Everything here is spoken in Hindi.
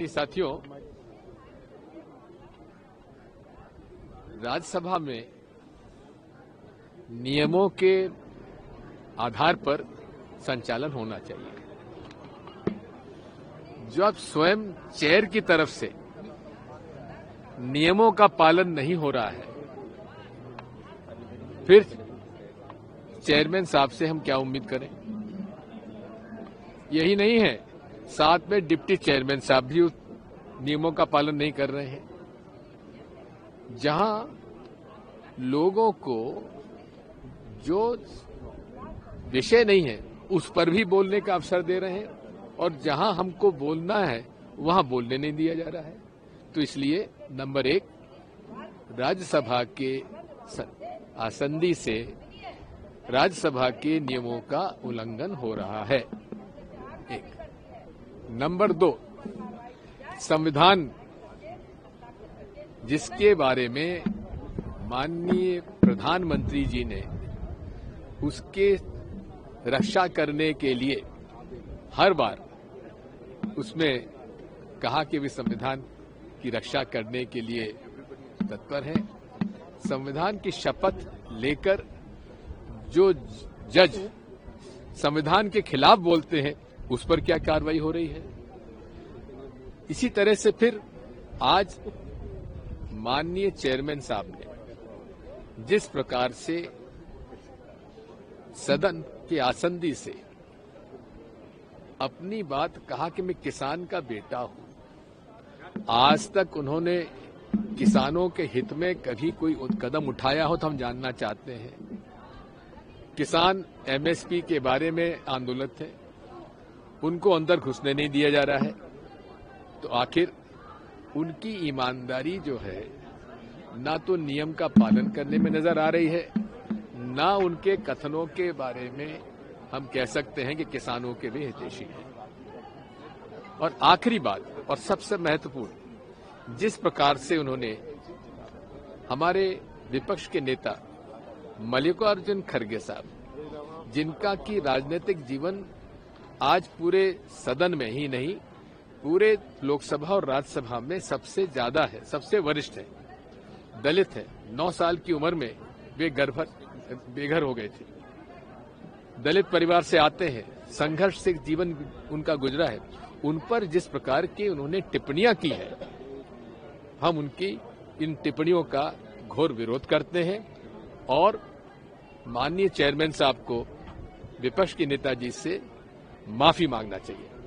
माननीय साथियों, राज्यसभा में नियमों के आधार पर संचालन होना चाहिए। जो अब स्वयं चेयर की तरफ से नियमों का पालन नहीं हो रहा है, फिर चेयरमैन साहब से हम क्या उम्मीद करें। यही नहीं है, साथ में डिप्टी चेयरमैन साहब भी उस नियमों का पालन नहीं कर रहे हैं। जहां लोगों को जो विषय नहीं है उस पर भी बोलने का अवसर दे रहे हैं, और जहां हमको बोलना है वहां बोलने नहीं दिया जा रहा है। तो इसलिए नंबर एक, राज्यसभा के आसंदी से राज्यसभा के नियमों का उल्लंघन हो रहा है। एक। नंबर दो, संविधान जिसके बारे में माननीय प्रधानमंत्री जी ने उसके रक्षा करने के लिए हर बार उसमें कहा कि वे संविधान की रक्षा करने के लिए तत्पर हैं। संविधान की शपथ लेकर जो जज संविधान के खिलाफ बोलते हैं उस पर क्या कार्रवाई हो रही है। इसी तरह से फिर आज माननीय चेयरमैन साहब ने जिस प्रकार से सदन के आसंदी से अपनी बात कहा कि मैं किसान का बेटा हूं, आज तक उन्होंने किसानों के हित में कभी कोई कदम उठाया हो तो हम जानना चाहते हैं। किसान एमएसपी के बारे में आंदोलित थे, उनको अंदर घुसने नहीं दिया जा रहा है। तो आखिर उनकी ईमानदारी जो है ना तो नियम का पालन करने में नजर आ रही है, ना उनके कथनों के बारे में हम कह सकते हैं कि किसानों के भी हितैषी हैं। और आखिरी बात और सबसे महत्वपूर्ण, जिस प्रकार से उन्होंने हमारे विपक्ष के नेता मल्लिकार्जुन खड़गे साहब, जिनका कि राजनीतिक जीवन आज पूरे सदन में ही नहीं पूरे लोकसभा और राज्यसभा में सबसे ज्यादा है, सबसे वरिष्ठ है, दलित है, 9 साल की उम्र में वे बेघर हो गए थे, दलित परिवार से आते हैं, संघर्ष से जीवन उनका गुजरा है, उन पर जिस प्रकार की उन्होंने टिप्पणियां की है, हम उनकी इन टिप्पणियों का घोर विरोध करते हैं और माननीय चेयरमैन साहब को विपक्ष के नेताजी से माफी मांगना चाहिए।